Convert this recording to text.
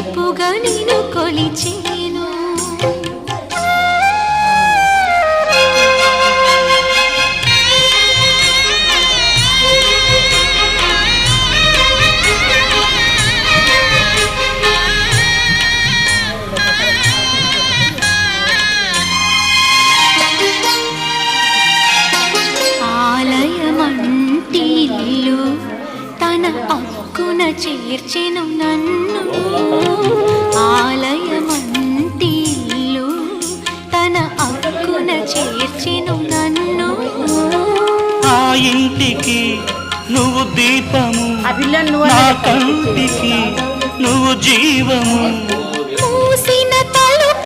ఇంపుగా నిన్ను కొలిచేను. ఆలయమంటిల్లు తన అక్కున చేర్చెను నన్ను. ఆలయమంటిల్లు తన అక్కున చేర్చెను నన్ను. ఆ ఇంటికి నువ్వు దీపము, నా కంటికి నువ్వు జీవము. మూసిన